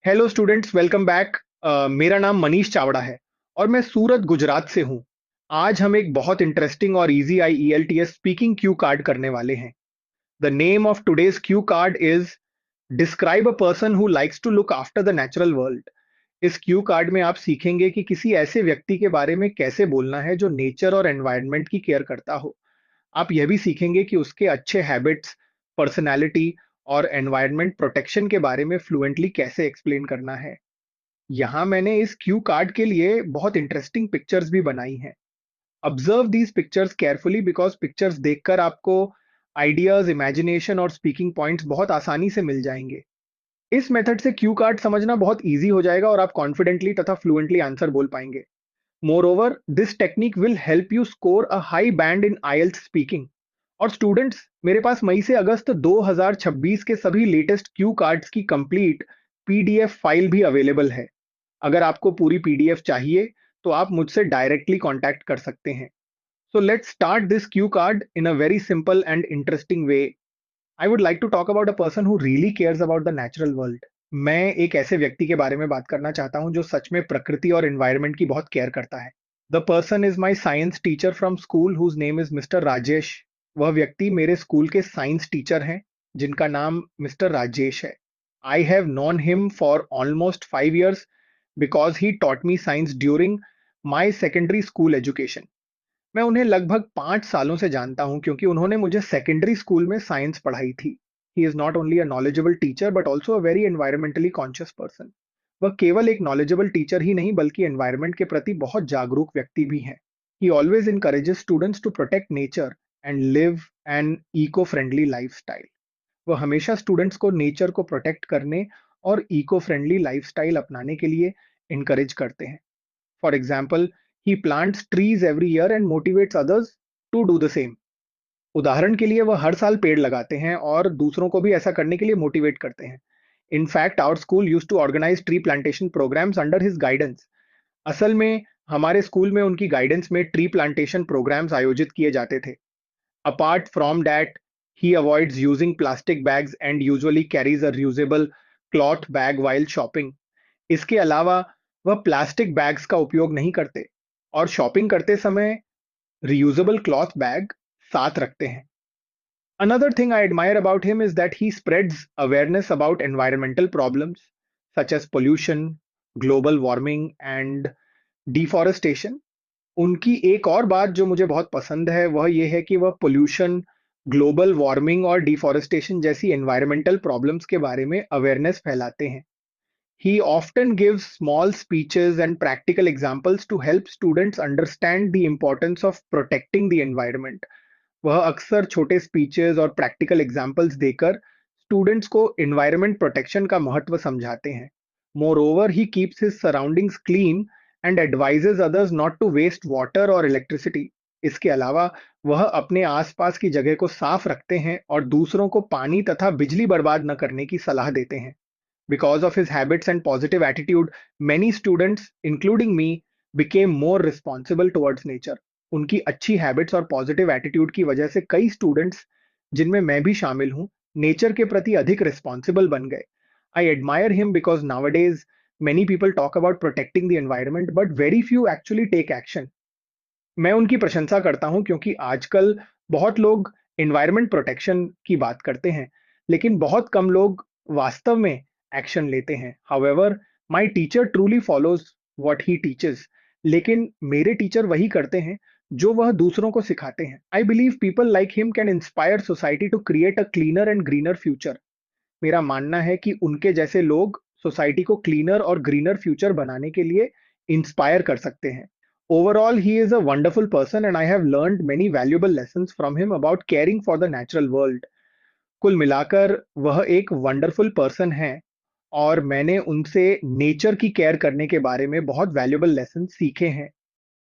Hello students, welcome back. मेरा नाम मनीष चावड़ा है और मैं सूरत, गुजरात से हूँ। आज हम एक बहुत इंटरेस्टिंग और easy IELTS speaking cue card करने वाले हैं। The name of today's cue card is describe a person who likes to look after the natural world. इस क्यू कार्ड में आप सीखेंगे कि किसी ऐसे व्यक्ति के बारे में कैसे बोलना है जो नेचर और एनवायरनमेंट की केयर करता हो। आप यह भी सीखेंगे कि उसके अच्छे हैबिट्स, पर्सनैलिटी और एनवायरनमेंट प्रोटेक्शन के बारे में फ्लुएंटली कैसे एक्सप्लेन करना है। यहाँ मैंने इस क्यू कार्ड के लिए बहुत इंटरेस्टिंग पिक्चर्स भी बनाई हैं। Observe these pictures carefully because pictures देखकर आपको आइडियाज, इमेजिनेशन और स्पीकिंग पॉइंट्स बहुत आसानी से मिल जाएंगे। इस मेथड से क्यू कार्ड समझना बहुत इजी हो जाएगा और आप कॉन्फिडेंटली तथा फ्लुएंटली आंसर बोल पाएंगे। More over, this technique will help you score a high band in IELTS speaking. और स्टूडेंट्स, मेरे पास मई से अगस्त 2026 के सभी लेटेस्ट क्यू कार्ड्स की कंप्लीट PDF फाइल भी अवेलेबल है। अगर आपको पूरी PDF चाहिए तो आप मुझसे डायरेक्टली कांटेक्ट कर सकते हैं। So let's start this cue card in a very simple and interesting way. I would like to talk about a person who really cares about the natural world. मैं एक ऐसे व्यक्ति के बारे में बात करना चाहता हूं जो सच में प्रकृति और एनवायरनमेंट की बहुत केयर करता है। The person is my science teacher from school whose name is mister Rajesh. वह व्यक्ति मेरे स्कूल के साइंस टीचर हैं जिनका नाम मिस्टर राजेश है। I have known him for almost 5 years because he taught me science during my secondary school education. मैं उन्हें लगभग 5 सालों से जानता हूं क्योंकि उन्होंने मुझे सेकेंडरी स्कूल में साइंस पढ़ाई थी। He is not only a knowledgeable teacher but also a very environmentally conscious person. वह केवल एक नॉलेजेबल टीचर ही नहीं बल्कि एनवायरमेंट के प्रति बहुत जागरूक व्यक्ति भी हैं। He always encourages students to protect nature and live an eco friendly lifestyle. वह हमेशा स्टूडेंट्स को नेचर को प्रोटेक्ट करने और इको फ्रेंडली लाइफस्टाइल अपनाने के लिए इनकरेज करते हैं। For example, he plants trees every year and motivates others to do the same. उदाहरण के लिए वह हर साल पेड़ लगाते हैं और दूसरों को भी ऐसा करने के लिए मोटिवेट करते हैं। In fact our school used to organise tree plantation programmes under his guidance. असल में हमारे स्कूल में उनकी गाइडेंस में ट्री प्लांटेशन प्रोग्राम्स आयोजित किए जाते थे। Apart from that, he avoids using plastic bags and usually carries a reusable cloth bag while shopping. इसके अलावा वह प्लास्टिक बैग्स का उपयोग नहीं करते और शॉपिंग करते समय reusable cloth बैग साथ रखते हैं। Another thing I admire about him is that he spreads awareness about environmental problems such as pollution, global warming and deforestation. उनकी एक और बात जो मुझे बहुत पसंद है वह ये है कि वह पोल्यूशन, ग्लोबल वार्मिंग और डिफॉरेस्टेशन जैसी एनवायरमेंटल प्रॉब्लम्स के बारे में अवेयरनेस फैलाते हैं। He often gives small speeches and practical examples to help students understand the importance of protecting the environment. वह अक्सर छोटे स्पीचेस और प्रैक्टिकल एग्जांपल्स देकर स्टूडेंट्स को एनवायरनमेंट प्रोटेक्शन का महत्व समझाते हैं। Moreover, he keeps his surroundings clean and advises others not to waste water और इलेक्ट्रिसिटी। इसके अलावा वह अपने आसपास की जगह को साफ रखते हैं और दूसरों को पानी तथा बिजली बर्बाद न करने की सलाह देते हैं। Because of his habits and positive attitude, many students, including me, became more responsible towards nature. उनकी अच्छी हैबिट्स और पॉजिटिव एटीट्यूड की वजह से कई स्टूडेंट्स, जिनमें मैं भी शामिल हूँ, नेचर के प्रति अधिक रिस्पॉन्सिबल बन गए। I admire him because nowadays many people talk about protecting the environment but very few actually take action. मैं उनकी प्रशंसा करता हूं क्योंकि आजकल बहुत लोग एनवायरनमेंट प्रोटेक्शन की बात करते हैं, लेकिन बहुत कम लोग वास्तव में एक्शन लेते हैं। However, my teacher truly follows what he teaches. लेकिन मेरे टीचर वही करते हैं जो वह दूसरों को सिखाते हैं। I believe people like him can inspire society to create a cleaner and greener future. मेरा मानना है कि उनके जैसे लोग सोसाइटी को क्लीनर और ग्रीनर फ्यूचर बनाने के लिए इंस्पायर कर सकते हैं। Overall, he is a wonderful person and I have learned many valuable lessons from him about caring for the natural world. कुल मिलाकर वह एक वंडरफुल पर्सन है और मैंने उनसे नेचर की केयर करने के बारे में बहुत वैल्यूएबल लेसन सीखे हैं।